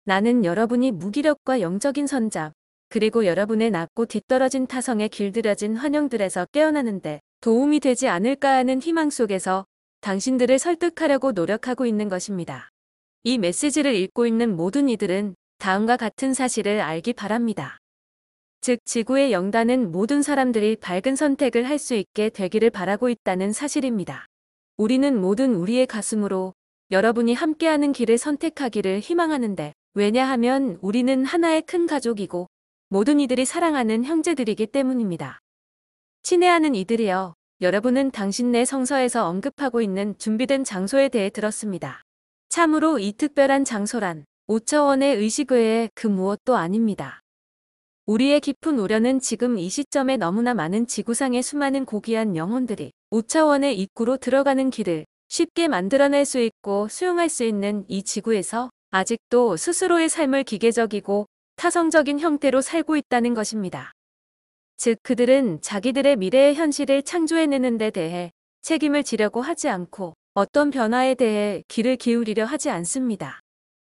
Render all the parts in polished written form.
나는 여러분이 무기력과 영적인 선잡, 그리고 여러분의 낮고 뒤떨어진 타성에 길들여진 환영들에서 깨어나는데 도움이 되지 않을까 하는 희망 속에서 당신들을 설득하려고 노력하고 있는 것입니다. 이 메시지를 읽고 있는 모든 이들은 다음과 같은 사실을 알기 바랍니다. 즉, 지구의 영단은 모든 사람들이 밝은 선택을 할 수 있게 되기를 바라고 있다는 사실입니다. 우리는 모든 우리의 가슴으로 여러분이 함께하는 길을 선택하기를 희망하는데, 왜냐하면 우리는 하나의 큰 가족이고 모든 이들이 사랑하는 형제들이기 때문입니다. 친애하는 이들이여, 여러분은 당신 내 성서에서 언급하고 있는 준비된 장소에 대해 들었습니다. 참으로 이 특별한 장소란 5차원의 의식 외에 그 무엇도 아닙니다. 우리의 깊은 우려는 지금 이 시점에 너무나 많은 지구상의 수많은 고귀한 영혼들이 5차원의 입구로 들어가는 길을 쉽게 만들어낼 수 있고 수용할 수 있는 이 지구에서 아직도 스스로의 삶을 기계적이고 타성적인 형태로 살고 있다는 것입니다. 즉, 그들은 자기들의 미래의 현실을 창조해내는 데 대해 책임을 지려고 하지 않고 어떤 변화에 대해 귀를 기울이려 하지 않습니다.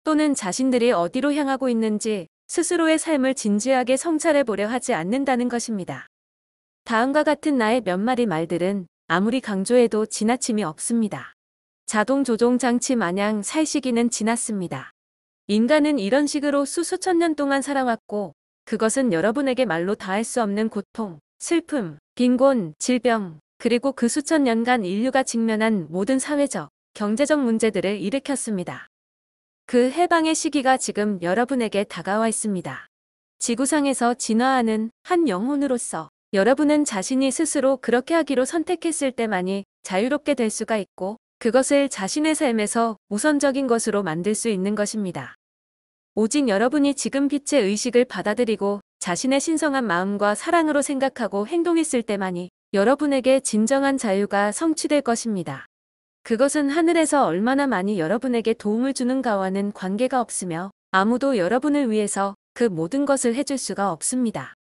또는 자신들이 어디로 향하고 있는지 스스로의 삶을 진지하게 성찰해 보려 하지 않는다는 것입니다. 다음과 같은 나의 몇 마디 말들은 아무리 강조해도 지나침이 없습니다. 자동 조종 장치 마냥 살 시기는 지났습니다. 인간은 이런 식으로 수천 년 동안 살아왔고, 그것은 여러분에게 말로 다할 수 없는 고통, 슬픔, 빈곤, 질병, 그리고 그 수천 년간 인류가 직면한 모든 사회적, 경제적 문제들을 일으켰습니다. 그 해방의 시기가 지금 여러분에게 다가와 있습니다. 지구상에서 진화하는 한 영혼으로서 여러분은 자신이 스스로 그렇게 하기로 선택했을 때만이 자유롭게 될 수가 있고, 그것을 자신의 삶에서 우선적인 것으로 만들 수 있는 것입니다. 오직 여러분이 지금 빛의 의식을 받아들이고 자신의 신성한 마음과 사랑으로 생각하고 행동했을 때만이 여러분에게 진정한 자유가 성취될 것입니다. 그것은 하늘에서 얼마나 많이 여러분에게 도움을 주는가와는 관계가 없으며 아무도 여러분을 위해서 그 모든 것을 해줄 수가 없습니다.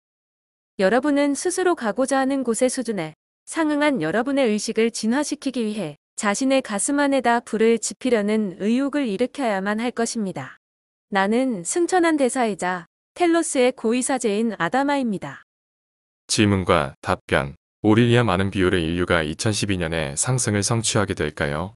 여러분은 스스로 가고자 하는 곳의 수준에 상응한 여러분의 의식을 진화시키기 위해 자신의 가슴 안에다 불을 지피려는 의욕을 일으켜야만 할 것입니다. 나는 승천한 대사이자 텔로스의 고위사제인 아다마입니다. 질문과 답변. 오릴리아 많은 비율의 인류가 2012년에 상승을 성취하게 될까요?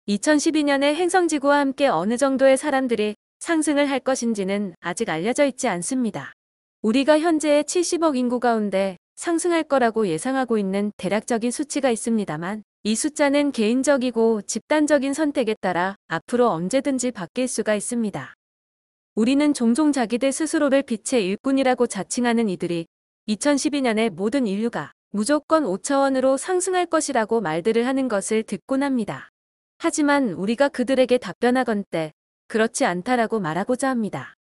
2012년에 행성지구와 함께 어느 정도의 사람들이 상승을 할 것인지는 아직 알려져 있지 않습니다. 우리가 현재의 70억 인구 가운데 상승할 거라고 예상하고 있는 대략적인 수치가 있습니다만, 이 숫자는 개인적이고 집단적인 선택에 따라 앞으로 언제든지 바뀔 수가 있습니다. 우리는 종종 자기들 스스로를 빛의 일꾼이라고 자칭하는 이들이 2012년에 모든 인류가 무조건 5차원으로 상승할 것이라고 말들을 하는 것을 듣곤 합니다. 하지만 우리가 그들에게 답변하건대 그렇지 않다라고 말하고자 합니다.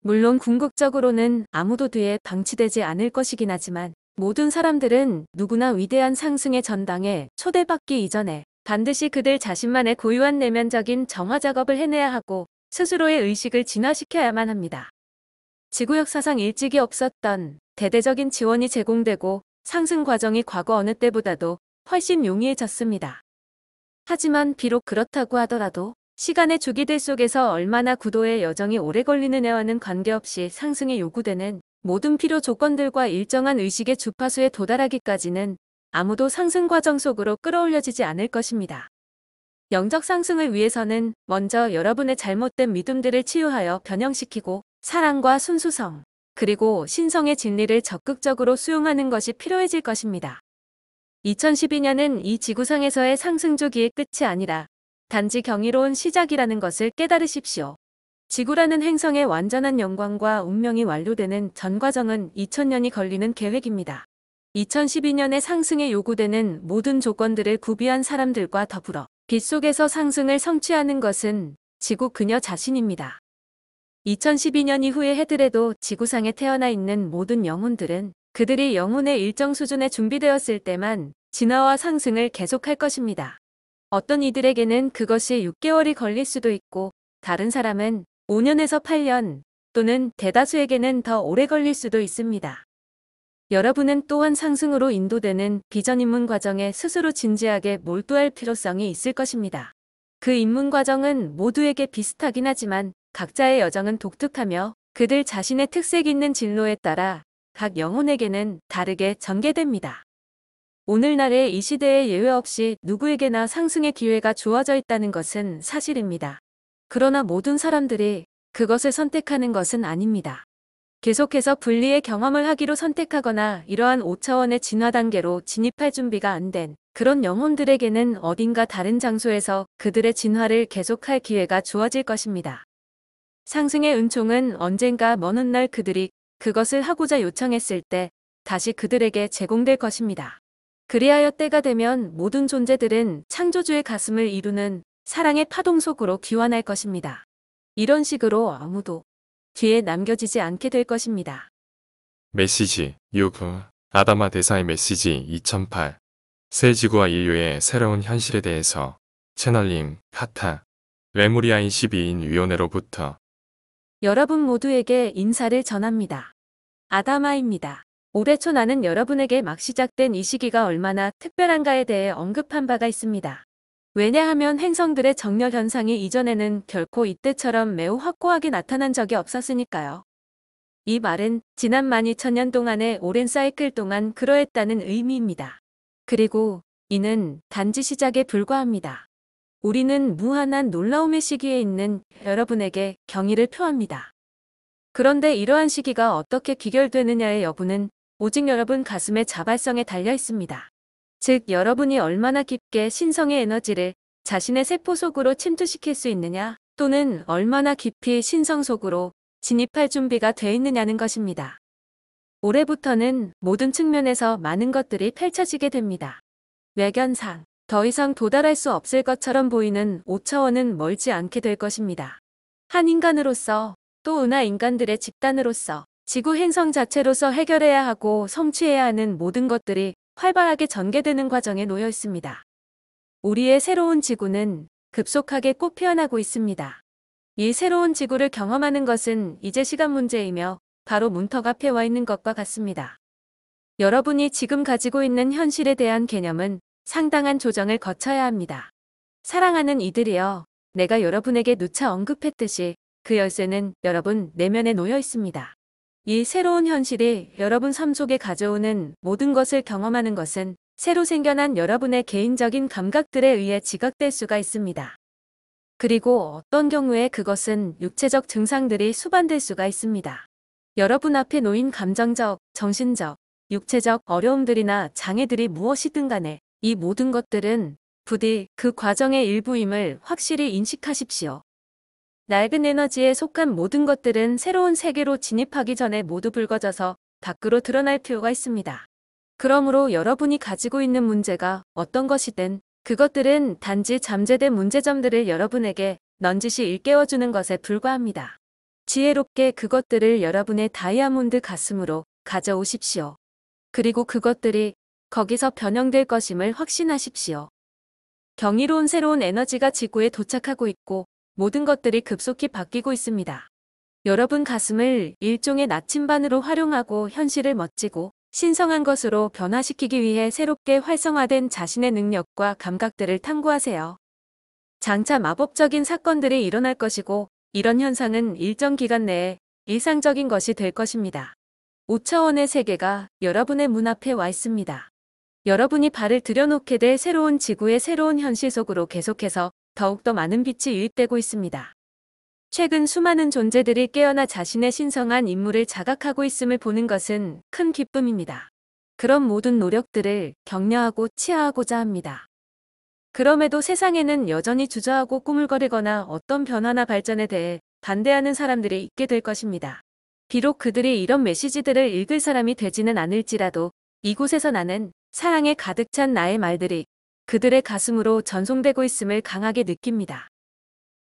물론 궁극적으로는 아무도 뒤에 방치되지 않을 것이긴 하지만, 모든 사람들은 누구나 위대한 상승의 전당에 초대받기 이전에 반드시 그들 자신만의 고유한 내면적인 정화 작업을 해내야 하고 스스로의 의식을 진화시켜야만 합니다. 지구 역사상 일찍이 없었던 대대적인 지원이 제공되고 상승 과정이 과거 어느 때보다도 훨씬 용이해졌습니다. 하지만 비록 그렇다고 하더라도 시간의 주기들 속에서 얼마나 구도의 여정이 오래 걸리느냐와는 관계없이 상승에 요구되는 모든 필요 조건들과 일정한 의식의 주파수에 도달하기까지는 아무도 상승 과정 속으로 끌어올려지지 않을 것입니다. 영적 상승을 위해서는 먼저 여러분의 잘못된 믿음들을 치유하여 변형시키고 사랑과 순수성, 그리고 신성의 진리를 적극적으로 수용하는 것이 필요해질 것입니다. 2012년은 이 지구상에서의 상승 주기의 끝이 아니라 단지 경이로운 시작이라는 것을 깨달으십시오. 지구라는 행성의 완전한 영광과 운명이 완료되는 전 과정은 2000년이 걸리는 계획입니다. 2012년에 상승에 요구되는 모든 조건들을 구비한 사람들과 더불어 빛 속에서 상승을 성취하는 것은 지구 그녀 자신입니다. 2012년 이후의 해들에도 지구상에 태어나 있는 모든 영혼들은 그들이 영혼의 일정 수준에 준비되었을 때만 진화와 상승을 계속할 것입니다. 어떤 이들에게는 그것이 6개월이 걸릴 수도 있고, 다른 사람은 5년에서 8년, 또는 대다수에게는 더 오래 걸릴 수도 있습니다. 여러분은 또한 상승으로 인도되는 비전 입문 과정에 스스로 진지하게 몰두할 필요성이 있을 것입니다. 그 입문 과정은 모두에게 비슷하긴 하지만 각자의 여정은 독특하며 그들 자신의 특색 있는 진로에 따라 각 영혼에게는 다르게 전개됩니다. 오늘날의 이 시대에 예외 없이 누구에게나 상승의 기회가 주어져 있다는 것은 사실입니다. 그러나 모든 사람들이 그것을 선택하는 것은 아닙니다. 계속해서 분리의 경험을 하기로 선택하거나 이러한 5차원의 진화 단계로 진입할 준비가 안 된 그런 영혼들에게는 어딘가 다른 장소에서 그들의 진화를 계속할 기회가 주어질 것입니다. 상승의 은총은 언젠가 먼 훗날 그들이 그것을 하고자 요청했을 때 다시 그들에게 제공될 것입니다. 그리하여 때가 되면 모든 존재들은 창조주의 가슴을 이루는 사랑의 파동 속으로 귀환할 것입니다. 이런 식으로 아무도 뒤에 남겨지지 않게 될 것입니다. 메시지 6. 아다마 대사의 메시지 2008. 새 지구와 인류의 새로운 현실에 대해서 채널링 카타 레무리아인 12인 위원회로부터 여러분 모두에게 인사를 전합니다. 아다마입니다. 올해 초 나는 여러분에게 막 시작된 이 시기가 얼마나 특별한가에 대해 언급한 바가 있습니다. 왜냐하면 행성들의 정렬 현상이 이전에는 결코 이때처럼 매우 확고하게 나타난 적이 없었으니까요. 이 말은 지난 12,000년 동안의 오랜 사이클 동안 그러했다는 의미입니다. 그리고 이는 단지 시작에 불과합니다. 우리는 무한한 놀라움의 시기에 있는 여러분에게 경의를 표합니다. 그런데 이러한 시기가 어떻게 귀결되느냐의 여부는 오직 여러분 가슴의 자발성에 달려 있습니다. 즉 여러분이 얼마나 깊게 신성의 에너지를 자신의 세포 속으로 침투시킬 수 있느냐 또는 얼마나 깊이 신성 속으로 진입할 준비가 돼 있느냐는 것입니다. 올해부터는 모든 측면에서 많은 것들이 펼쳐지게 됩니다. 외견상 더 이상 도달할 수 없을 것처럼 보이는 5차원은 멀지 않게 될 것입니다. 한 인간으로서 또 은하 인간들의 집단으로서 지구 행성 자체로서 해결해야 하고 성취해야 하는 모든 것들이 활발하게 전개되는 과정에 놓여 있습니다. 우리의 새로운 지구는 급속하게 꽃 피어나고 있습니다. 이 새로운 지구를 경험하는 것은 이제 시간 문제이며 바로 문턱 앞에 와 있는 것과 같습니다. 여러분이 지금 가지고 있는 현실에 대한 개념은 상당한 조정을 거쳐야 합니다. 사랑하는 이들이여, 내가 여러분에게 누차 언급했듯이 그 열쇠는 여러분 내면에 놓여 있습니다. 이 새로운 현실이 여러분 삶 속에 가져오는 모든 것을 경험하는 것은 새로 생겨난 여러분의 개인적인 감각들에 의해 지각될 수가 있습니다. 그리고 어떤 경우에 그것은 육체적 증상들이 수반될 수가 있습니다. 여러분 앞에 놓인 감정적, 정신적, 육체적 어려움들이나 장애들이 무엇이든 간에 이 모든 것들은 부디 그 과정의 일부임을 확실히 인식하십시오. 낡은 에너지에 속한 모든 것들은 새로운 세계로 진입하기 전에 모두 붉어져서 밖으로 드러날 필요가 있습니다. 그러므로 여러분이 가지고 있는 문제가 어떤 것이든 그것들은 단지 잠재된 문제점들을 여러분에게 넌지시 일깨워주는 것에 불과합니다. 지혜롭게 그것들을 여러분의 다이아몬드 가슴으로 가져오십시오. 그리고 그것들이 거기서 변형될 것임을 확신하십시오. 경이로운 새로운 에너지가 지구에 도착하고 있고 모든 것들이 급속히 바뀌고 있습니다. 여러분 가슴을 일종의 나침반으로 활용하고 현실을 멋지고 신성한 것으로 변화시키기 위해 새롭게 활성화된 자신의 능력과 감각들을 탐구하세요. 장차 마법적인 사건들이 일어날 것이고 이런 현상은 일정 기간 내에 일상적인 것이 될 것입니다. 5차원의 세계가 여러분의 문 앞에 와 있습니다. 여러분이 발을 들여놓게 될 새로운 지구의 새로운 현실 속으로 계속해서 더욱더 많은 빛이 유입되고 있습니다. 최근 수많은 존재들이 깨어나 자신의 신성한 임무를 자각하고 있음을 보는 것은 큰 기쁨입니다. 그런 모든 노력들을 격려하고 치하하고자 합니다. 그럼에도 세상에는 여전히 주저하고 꾸물거리거나 어떤 변화나 발전에 대해 반대하는 사람들이 있게 될 것입니다. 비록 그들이 이런 메시지들을 읽을 사람이 되지는 않을지라도 이곳에서 나는 사랑에 가득 찬 나의 말들이 그들의 가슴으로 전송되고 있음을 강하게 느낍니다.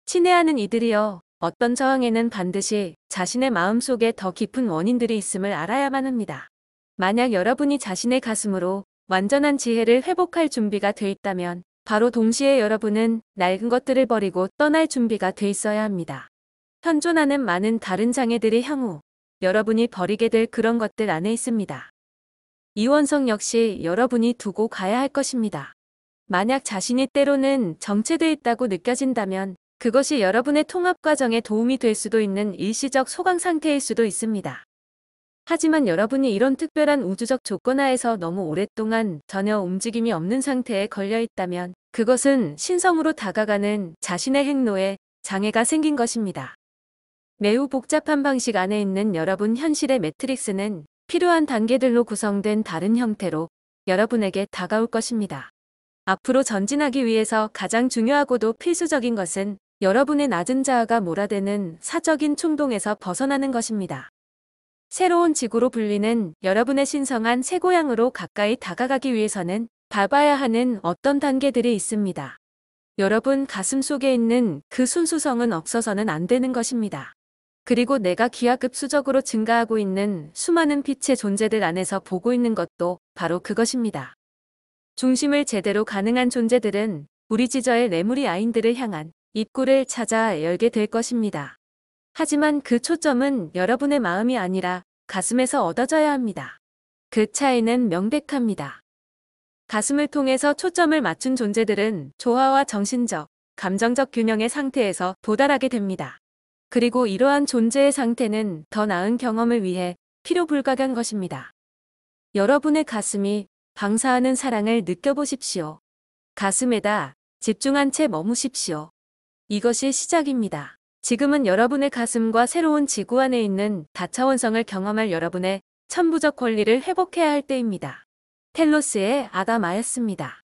친애하는 이들이여, 어떤 저항에는 반드시 자신의 마음속에 더 깊은 원인들이 있음을 알아야만 합니다. 만약 여러분이 자신의 가슴으로 완전한 지혜를 회복할 준비가 돼 있다면 바로 동시에 여러분은 낡은 것들을 버리고 떠날 준비가 돼 있어야 합니다. 현존하는 많은 다른 장애들이 향후 여러분이 버리게 될 그런 것들 안에 있습니다. 이원성 역시 여러분이 두고 가야 할 것입니다. 만약 자신이 때로는 정체돼 있다고 느껴진다면 그것이 여러분의 통합 과정에 도움이 될 수도 있는 일시적 소강 상태일 수도 있습니다. 하지만 여러분이 이런 특별한 우주적 조건 하에서 너무 오랫동안 전혀 움직임이 없는 상태에 걸려 있다면 그것은 신성으로 다가가는 자신의 행로에 장애가 생긴 것입니다. 매우 복잡한 방식 안에 있는 여러분 현실의 매트릭스는 필요한 단계들로 구성된 다른 형태로 여러분에게 다가올 것입니다. 앞으로 전진하기 위해서 가장 중요하고도 필수적인 것은 여러분의 낮은 자아가 몰아대는 사적인 충동에서 벗어나는 것입니다. 새로운 지구로 불리는 여러분의 신성한 새 고향으로 가까이 다가가기 위해서는 밟아야 하는 어떤 단계들이 있습니다. 여러분 가슴 속에 있는 그 순수성은 없어서는 안 되는 것입니다. 그리고 내가 기하급수적으로 증가하고 있는 수많은 빛의 존재들 안에서 보고 있는 것도 바로 그것입니다. 중심을 제대로 가능한 존재들은 우리 지저의 레무리 아인들을 향한 입구를 찾아 열게 될 것입니다. 하지만 그 초점은 여러분의 마음이 아니라 가슴에서 얻어져야 합니다. 그 차이는 명백합니다. 가슴을 통해서 초점을 맞춘 존재들은 조화와 정신적, 감정적 균형의 상태에서 도달하게 됩니다. 그리고 이러한 존재의 상태는 더 나은 경험을 위해 필요 불가한 것입니다. 여러분의 가슴이 방사하는 사랑을 느껴보십시오. 가슴에다 집중한 채 머무십시오. 이것이 시작입니다. 지금은 여러분의 가슴과 새로운 지구 안에 있는 다차원성을 경험할 여러분의 천부적 권리를 회복해야 할 때입니다. 텔로스의 아담아였습니다.